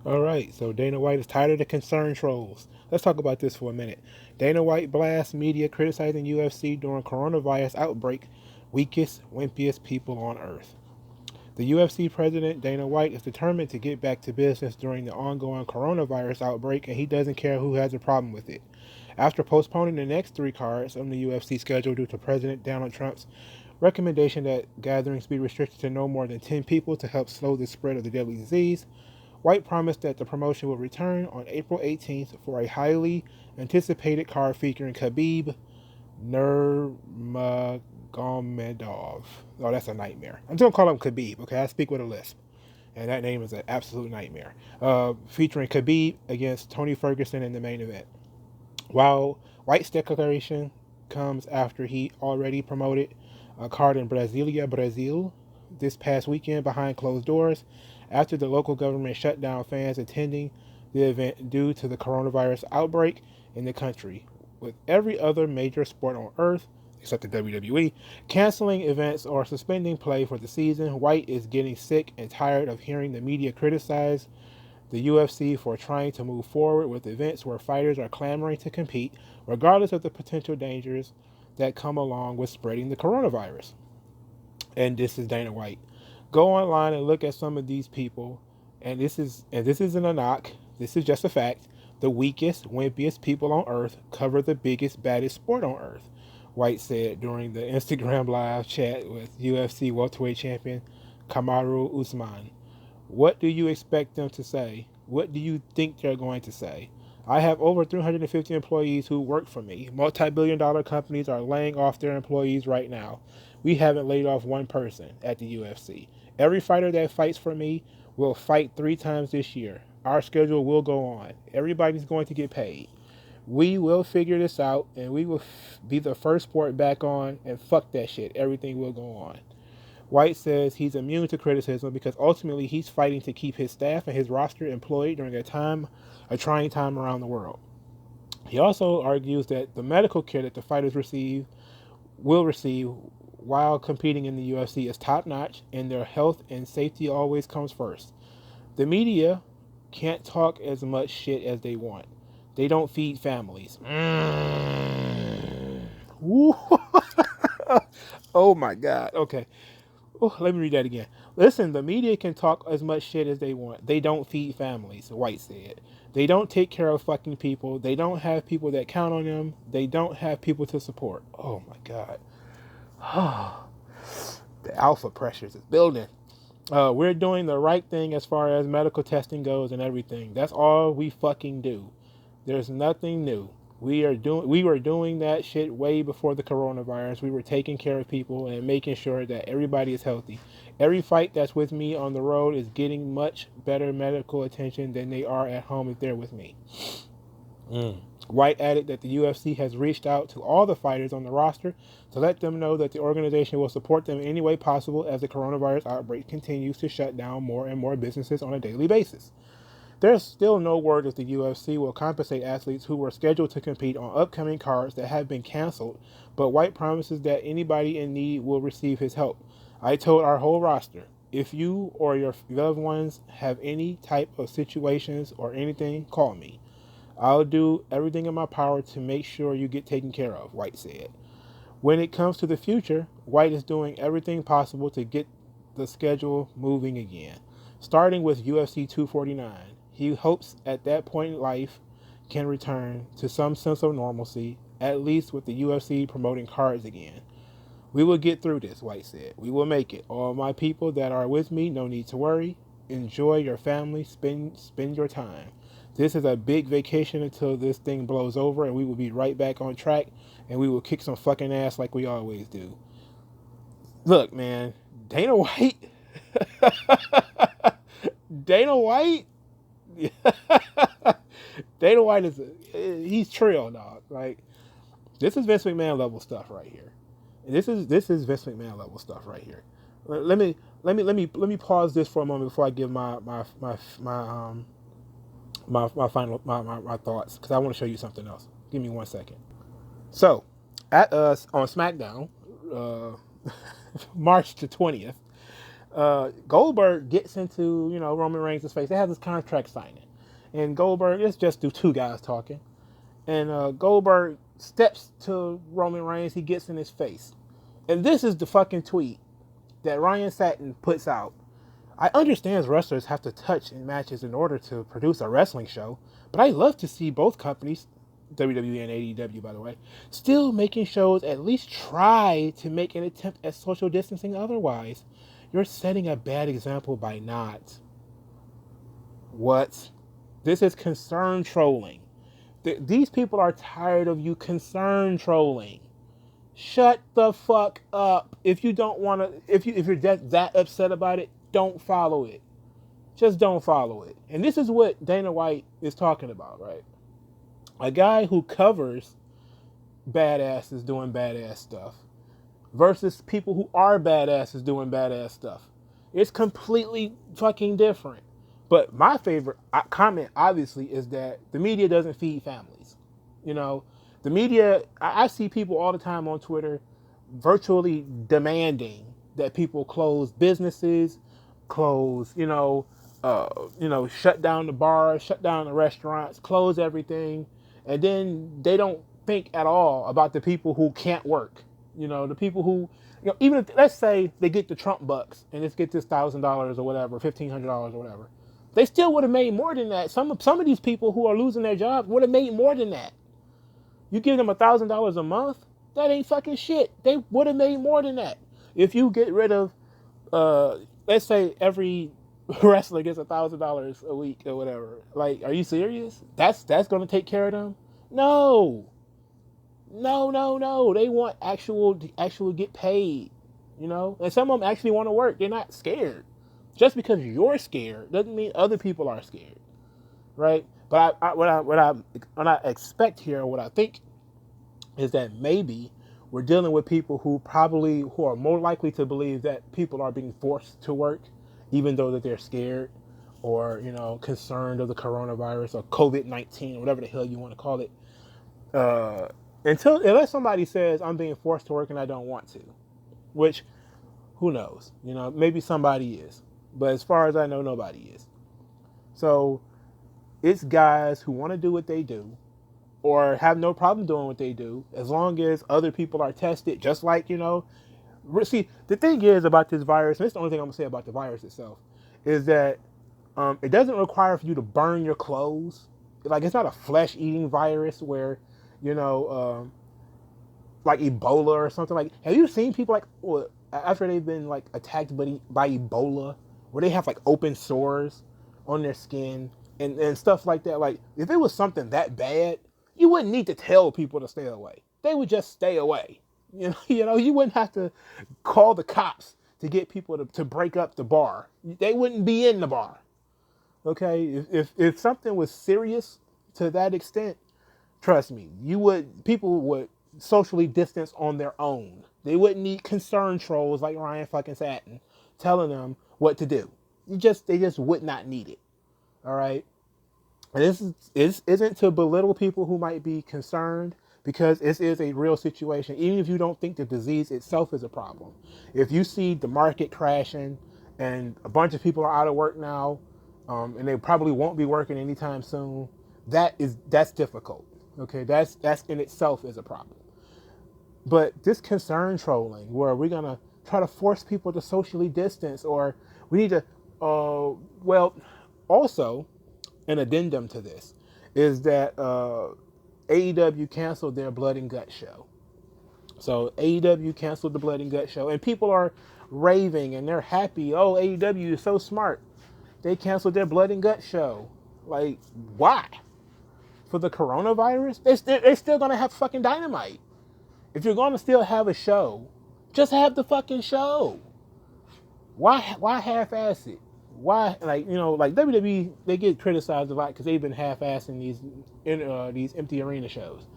All right, so Dana White is tired of the concern trolls. Let's talk about this for a minute. Dana White blasts media criticizing UFC during coronavirus outbreak, weakest, wimpiest people on earth. The UFC president, Dana White, is determined to get back to business during the ongoing coronavirus outbreak, and he doesn't care who has a problem with it. After postponing the next three cards on the UFC schedule due to President Donald Trump's recommendation that gatherings be restricted to no more than 10 people to help slow the spread of the deadly disease, White promised that the promotion will return on April 18th for a highly anticipated card featuring Khabib Nurmagomedov. Oh, that's a nightmare. I'm just going to call him Khabib, okay? I speak with a lisp, and that name is an absolute nightmare. Featuring Khabib against Tony Ferguson in the main event. While White's declaration comes after he already promoted a card in Brasilia, Brazil, this past weekend behind closed doors after the local government shut down fans attending the event due to the coronavirus outbreak in the country. With every other major sport on earth, except the WWE, canceling events or suspending play for the season, White is getting sick and tired of hearing the media criticize the UFC for trying to move forward with events where fighters are clamoring to compete, regardless of the potential dangers that come along with spreading the coronavirus. And this is Dana White. Go online and look at some of these people, and this isn't a knock. This is just a fact. The weakest, wimpiest people on earth cover the biggest, baddest sport on earth. White said during the Instagram live chat with UFC welterweight champion Kamaru Usman. What do you expect them to say? What do you think they're going to say? I have over 350 employees who work for me. Multi-billion dollar companies are laying off their employees right now. We haven't laid off one person at the UFC. Every fighter that fights for me will fight 3 times this year. Our schedule will go on. Everybody's going to get paid. We will figure this out and we will be the first sport back on, and fuck that shit. Everything will go on. White says he's immune to criticism because ultimately he's fighting to keep his staff and his roster employed during a trying time around the world. He also argues that the medical care that the fighters will receive while competing in the UFC is top notch, and their health and safety always comes first. The media can't talk as much shit as they want. They don't feed families. Oh my God. Okay. Oh, let me read that again. Listen, the media can talk as much shit as they want. They don't feed families, White said. They don't take care of fucking people. They don't have people that count on them. They don't have people to support. Oh my God. The alpha pressures is building. We're doing the right thing as far as medical testing goes and everything. That's all we fucking do. There's nothing new. We were doing that shit way before the coronavirus. We were taking care of people and making sure that everybody is healthy. Every fight that's with me on the road is getting much better medical attention than they are at home if they're with me. White added that the UFC has reached out to all the fighters on the roster to let them know that the organization will support them in any way possible as the coronavirus outbreak continues to shut down more and more businesses on a daily basis. There's still no word if the UFC will compensate athletes who were scheduled to compete on upcoming cards that have been canceled, but White promises that anybody in need will receive his help. I told our whole roster, if you or your loved ones have any type of situations or anything, call me. I'll do everything in my power to make sure you get taken care of, White said. When it comes to the future, White is doing everything possible to get the schedule moving again, starting with UFC 249. He hopes at that point life can return to some sense of normalcy, at least with the UFC promoting cards again. We will get through this, White said. We will make it. All my people that are with me, no need to worry. Enjoy your family, spend your time. This is a big vacation until this thing blows over, and we will be right back on track, and we will kick some fucking ass like we always do. Look, man, Dana White, Dana White, Dana White he's trill, dog. Like, this is Vince McMahon level stuff right here. This is Vince McMahon level stuff right here. Let me pause this for a moment before I give my final my thoughts, because I want to show you something else. Give me 1 second. So, at us on SmackDown, uh, March the 20th, Goldberg gets into, Roman Reigns' face. They have this contract signing. And Goldberg, it's just two guys talking. And Goldberg steps to Roman Reigns. He gets in his face. And this is the fucking tweet that Ryan Satin puts out. I understand wrestlers have to touch in matches in order to produce a wrestling show, but I love to see both companies, WWE and AEW by the way, still making shows at least try to make an attempt at social distancing otherwise. You're setting a bad example by not. What? This is concern trolling. These people are tired of you concern trolling. Shut the fuck up. If you don't want to, if you're that upset about it, don't follow it. Just don't follow it. And this is what Dana White is talking about, right? A guy who covers badasses doing badass stuff versus people who are badasses doing badass stuff. It's completely fucking different. But my favorite comment, obviously, is that the media doesn't feed families. The media, I see people all the time on Twitter virtually demanding that people close businesses, shut down the bars, shut down the restaurants, close everything. And then they don't think at all about the people who can't work. The people who, even if, let's say they get the Trump bucks and let's get this $1,000 or whatever, $1,500 or whatever. They still would have made more than that. Some of these people who are losing their jobs would have made more than that. You give them $1,000 a month, that ain't fucking shit. They would have made more than that. If you get rid of, let's say every wrestler gets $1,000 a week or whatever. Like, are you serious? That's going to take care of them? No. They want actual get paid, And some of them actually want to work. They're not scared. Just because you're scared doesn't mean other people are scared, right? But what I expect here, what I think, is that maybe we're dealing with people who are more likely to believe that people are being forced to work, even though that they're scared or concerned of the coronavirus or COVID-19 or whatever the hell you want to call it. Unless somebody says I'm being forced to work and I don't want to, which who knows? Maybe somebody is. But as far as I know, nobody is. So it's guys who want to do what they do or have no problem doing what they do as long as other people are tested. Just like, see, the thing is about this virus, and this is the only thing I'm going to say about the virus itself, is that it doesn't require for you to burn your clothes. Like, it's not a flesh-eating virus where, like Ebola or something. Like, have you seen people after they've been like attacked by Ebola, where they have like open sores on their skin and stuff like that? Like, if it was something that bad, you wouldn't need to tell people to stay away. They would just stay away. You wouldn't have to call the cops to get people to break up the bar. They wouldn't be in the bar. Okay, if something was serious to that extent, trust me, people would socially distance on their own. They wouldn't need concern trolls like Ryan fucking Satin telling them what to do. They just would not need it. All right. And this isn't to belittle people who might be concerned, because this is a real situation. Even if you don't think the disease itself is a problem, if you see the market crashing and a bunch of people are out of work now, and they probably won't be working anytime soon, that's difficult. Okay, that's in itself is a problem. But this concern trolling, where we're gonna try to force people to socially distance, or we need to, also an addendum to this is that AEW canceled their Blood and Gut show. So AEW canceled the Blood and Gut show, and people are raving and they're happy. Oh, AEW is so smart. They canceled their Blood and Gut show. Like, why? For the coronavirus? They're still gonna have fucking Dynamite. If you're gonna still have a show, just have the fucking show. Why half-ass it? Why, like WWE, they get criticized a lot because they've been half-assing these empty arena shows.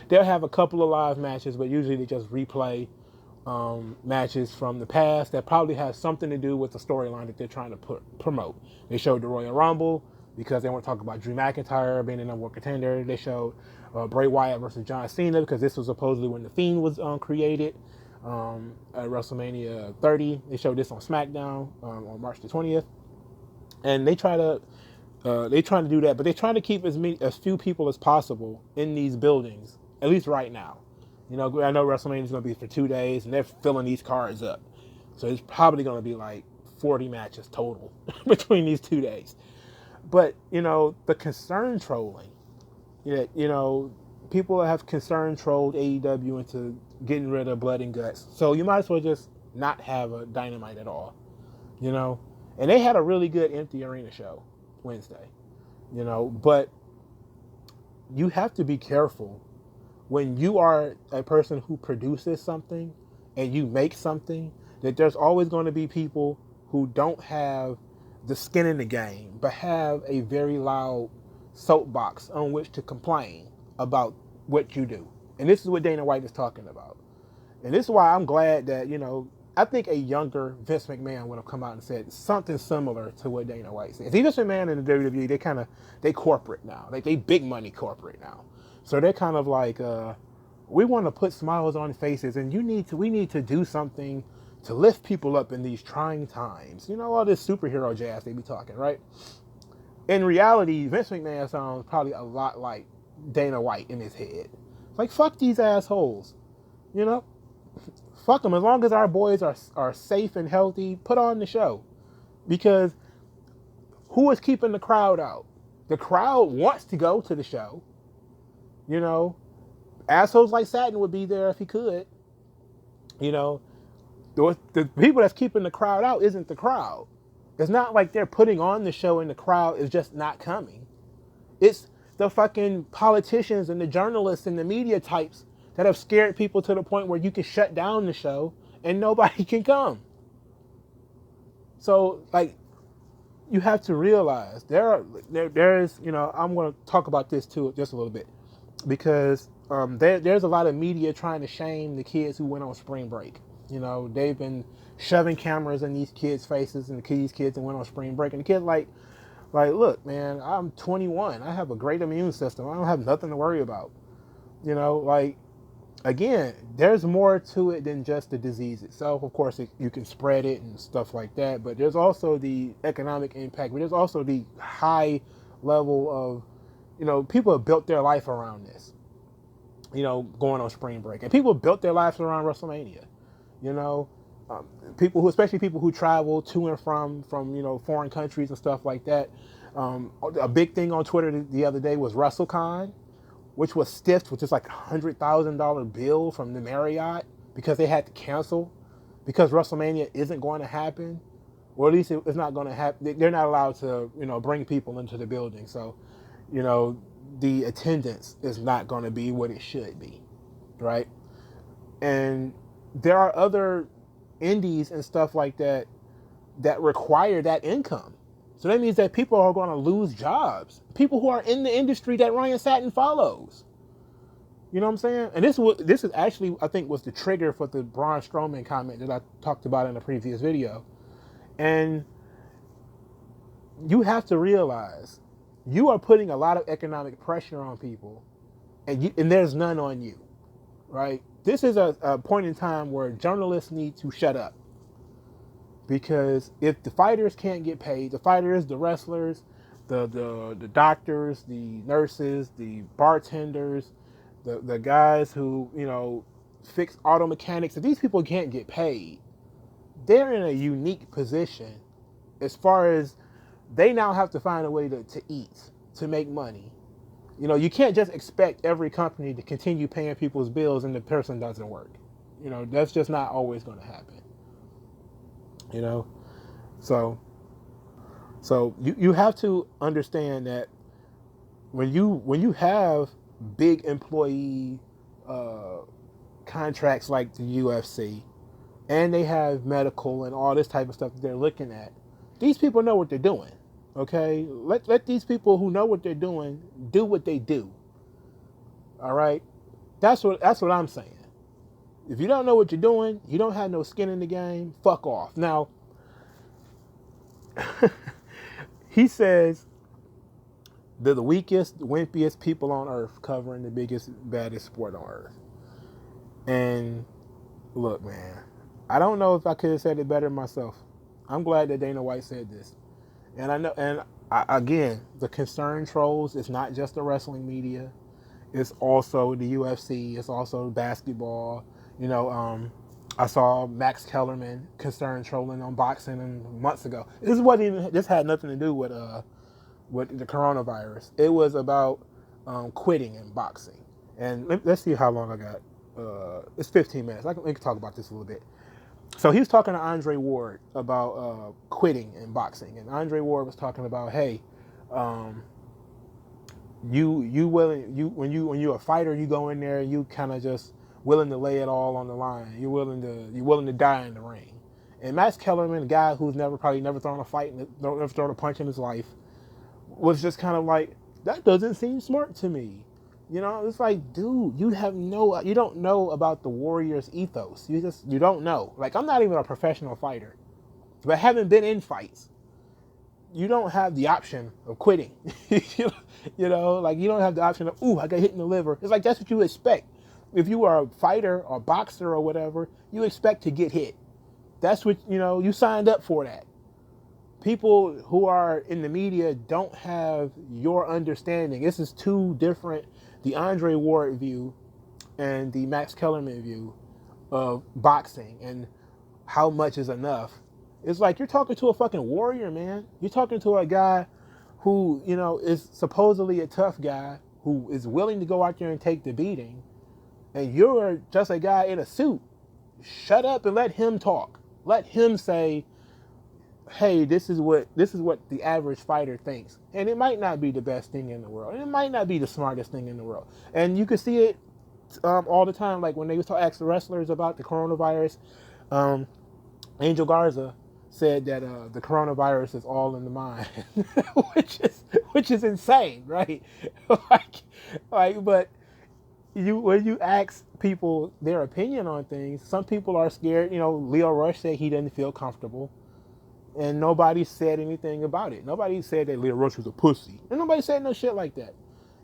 They'll have a couple of live matches, but usually they just replay matches from the past that probably has something to do with the storyline that they're trying to promote. They showed the Royal Rumble because they want to talk about Drew McIntyre being the number one contender. They showed Bray Wyatt versus John Cena because this was supposedly when The Fiend was created. at WrestleMania 30. They showed this on SmackDown on March the 20th, and they try to do that, but they're trying to keep as few people as possible in these buildings, at least right now. You know, I know WrestleMania is going to be for 2 days, and they're filling these cards up, so it's probably going to be like 40 matches total between these 2 days. But you know, the concern trolling, you know, people have concern trolled AEW into getting rid of blood and guts. So you might as well just not have a Dynamite at all, you know. And they had a really good empty arena show Wednesday, you know. But you have to be careful when you are a person who produces something and you make something, that there's always going to be people who don't have the skin in the game, but have a very loud soapbox on which to complain about what you do. And this is what Dana White is talking about. And this is why I'm glad that, you know, I think a younger Vince McMahon would have come out and said something similar to what Dana White said. See, Vince McMahon and the WWE, they corporate now. Like, they big money corporate now. So they're kind of like, we want to put smiles on faces, and we need to do something to lift people up in these trying times. You know, all this superhero jazz they be talking, right? In reality, Vince McMahon sounds probably a lot like Dana White in his head. Like, fuck these assholes, you know? Fuck them. As long as our boys are safe and healthy, put on the show. Because who is keeping the crowd out? The crowd wants to go to the show. You know, assholes like Satin would be there if he could. You know, the people that's keeping the crowd out isn't the crowd. It's not like they're putting on the show and the crowd is just not coming. It's the fucking politicians and the journalists and the media types that have scared people to the point where you can shut down the show and nobody can come. So, like, you have to realize there is, you know, I'm going to talk about this too just a little bit, because there's a lot of media trying to shame the kids who went on spring break. You know, they've been shoving cameras in these kids' faces, and these kids that went on spring break, and the kids like, look, man, I'm 21. I have a great immune system. I don't have nothing to worry about. You know, like, again, there's more to it than just the disease itself. Of course, you can spread it and stuff like that, but there's also the economic impact, but there's also the high level of, you know, people have built their life around this, you know, going on spring break. And people built their lives around WrestleMania, you know. Especially people who travel to and from, you know, foreign countries and stuff like that. A big thing on Twitter the other day was WrestleCon, which was stiffed with just like $100,000 bill from the Marriott because they had to cancel because WrestleMania isn't going to happen, or at least it's not going to happen. They're not allowed to, you know, bring people into the building. So, you know, the attendance is not going to be what it should be, right? And there are other indies and stuff like that that require that income. So that means that people are going to lose jobs. People who are in the industry that Ryan Satin follows. You know what I'm saying? And this is actually, I think, was the trigger for the Braun Strowman comment that I talked about in a previous video. And you have to realize you are putting a lot of economic pressure on people, and there's none on you, right? This is a point in time where journalists need to shut up. Because if the fighters can't get paid, the fighters, the wrestlers, the doctors, the nurses, the bartenders, the guys who, you know, fix auto mechanics, if these people can't get paid, they're in a unique position as far as they now have to find a way to eat, to make money. You know, you can't just expect every company to continue paying people's bills and the person doesn't work. You know, that's just not always going to happen. You know, so you have to understand that when you have big employee contracts like the UFC, and they have medical and all this type of stuff that they're looking at, these people know what they're doing. Okay, let these people who know what they're doing do what they do. All right, that's what I'm saying. If you don't know what you're doing, you don't have no skin in the game, fuck off. Now, he says they're the weakest, wimpiest people on earth covering the biggest, baddest sport on earth. And Look, man, I don't know if I could have said it better myself. I'm glad that Dana White said this. And I know, and again, the concern trolls is not just the wrestling media. It's also the UFC. It's also basketball. You know, I saw Max Kellerman concern trolling on boxing months ago. This wasn't even. This had nothing to do with the coronavirus. It was about quitting in boxing. And let's see how long I got. It's 15 minutes. We can talk about this a little bit. So he was talking to Andre Ward about quitting in boxing, and Andre Ward was talking about, hey, um, when you're a fighter, you go in there, you kind of just willing to lay it all on the line. You're willing to die in the ring. And Max Kellerman, a guy who's probably never thrown a fight, never thrown a punch in his life, was just kind of like, that doesn't seem smart to me. You know, it's like, dude, you don't know about the Warriors ethos. You don't know. Like, I'm not even a professional fighter, but having been in fights, you don't have the option of quitting. You know, like you don't have the option of, ooh, I got hit in the liver. It's like, that's what you expect. If you are a fighter or boxer or whatever, you expect to get hit. That's what, you signed up for that. People who are in the media don't have your understanding. This is two different, the Andre Ward view and the Max Kellerman view of boxing and how much is enough. It's like you're talking to a fucking warrior, man. You're talking to a guy who, is supposedly a tough guy who is willing to go out there and take the beating. And you're just a guy in a suit. Shut up and let him talk. Let him say, hey, this is what the average fighter thinks. And it might not be the best thing in the world. And it might not be the smartest thing in the world. And you can see it all the time. Like when they was ask the wrestlers about the coronavirus, Angel Garza said that the coronavirus is all in the mind, which is insane, right? But when you ask people their opinion on things, some people are scared. Leo Rush said he didn't feel comfortable, and nobody said anything about it. Nobody said that Leo Rush was a pussy, and nobody said no shit like that.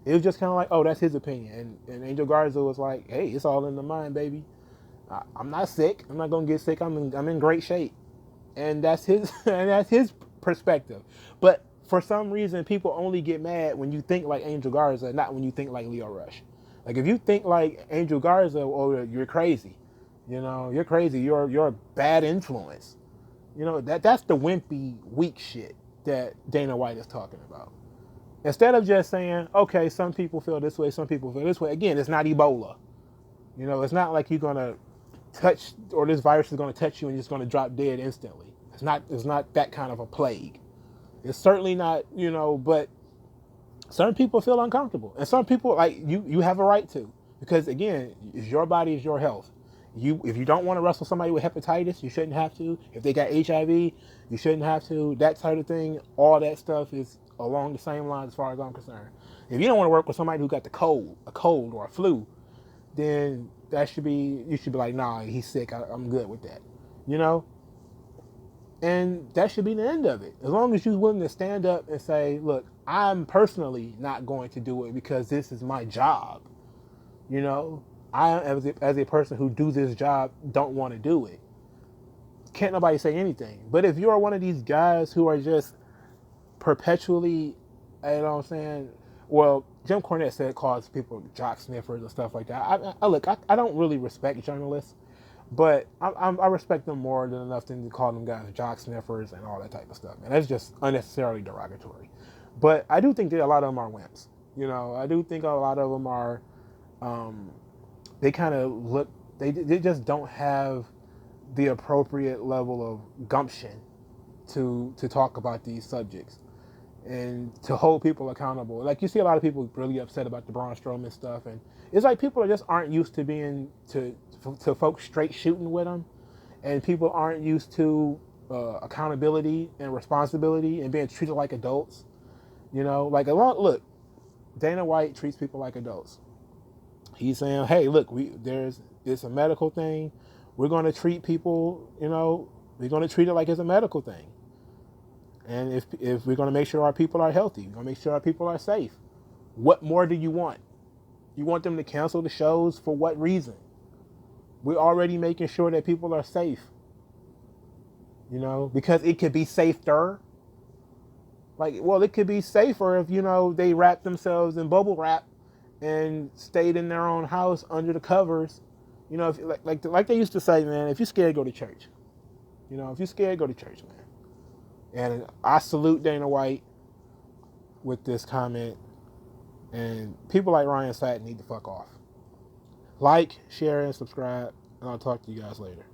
It was just kind of like, oh, that's his opinion, and Angel Garza was like, hey, it's all in the mind, baby. I'm not sick. I'm not gonna get sick. I'm in great shape. And that's his perspective. But for some reason, people only get mad when you think like Angel Garza, not when you think like Leo Rush. Like if you think like Angel Garza, oh, you're crazy. You're crazy. You're a bad influence. That's the wimpy, weak shit that Dana White is talking about. Instead of just saying, okay, some people feel this way, some people feel this way. Again, it's not Ebola. It's not like you're gonna touch, or this virus is going to touch you and you're just going to drop dead instantly. It's not that kind of a plague. It's certainly not, but certain people feel uncomfortable, and some people, like you have a right to, because again, it's your body, is your health. If you don't want to wrestle somebody with hepatitis, you shouldn't have to. If they got HIV, you shouldn't have to. That type of thing, all that stuff is along the same lines as far as I'm concerned. If you don't want to work with somebody who got a cold or a flu, then you should be like, nah, he's sick. I'm good with that, And that should be the end of it. As long as you're willing to stand up and say, look, I'm personally not going to do it because this is my job. I, as a person who do this job, don't want to do it. Can't nobody say anything. But if you're one of these guys who are just perpetually, what I'm saying, well, Jim Cornette said calls people jock sniffers and stuff like that. I don't really respect journalists, but I respect them more than enough to call them guys jock sniffers and all that type of stuff. And that's just unnecessarily derogatory. But I do think that a lot of them are wimps. I do think a lot of them are, they kind of look, they just don't have the appropriate level of gumption to talk about these subjects and to hold people accountable. Like you see a lot of people really upset about the Braun Strowman stuff, and it's like people just aren't used to being to folks straight shooting with them, and people aren't used to accountability and responsibility and being treated like adults. Look, Dana White treats people like adults. He's saying, hey, look, it's a medical thing. We're going to treat people, we're going to treat it like it's a medical thing. And if we're going to make sure our people are healthy, we're going to make sure our people are safe. What more do you want? You want them to cancel the shows for what reason? We're already making sure that people are safe, because it could be safer. Like, well, it could be safer if, they wrap themselves in bubble wrap and stayed in their own house under the covers. If, like they used to say, man, if you're scared, go to church. If you're scared, go to church, man. And I salute Dana White with this comment. And people like Ryan Satin need to fuck off. Like, share, and subscribe. And I'll talk to you guys later.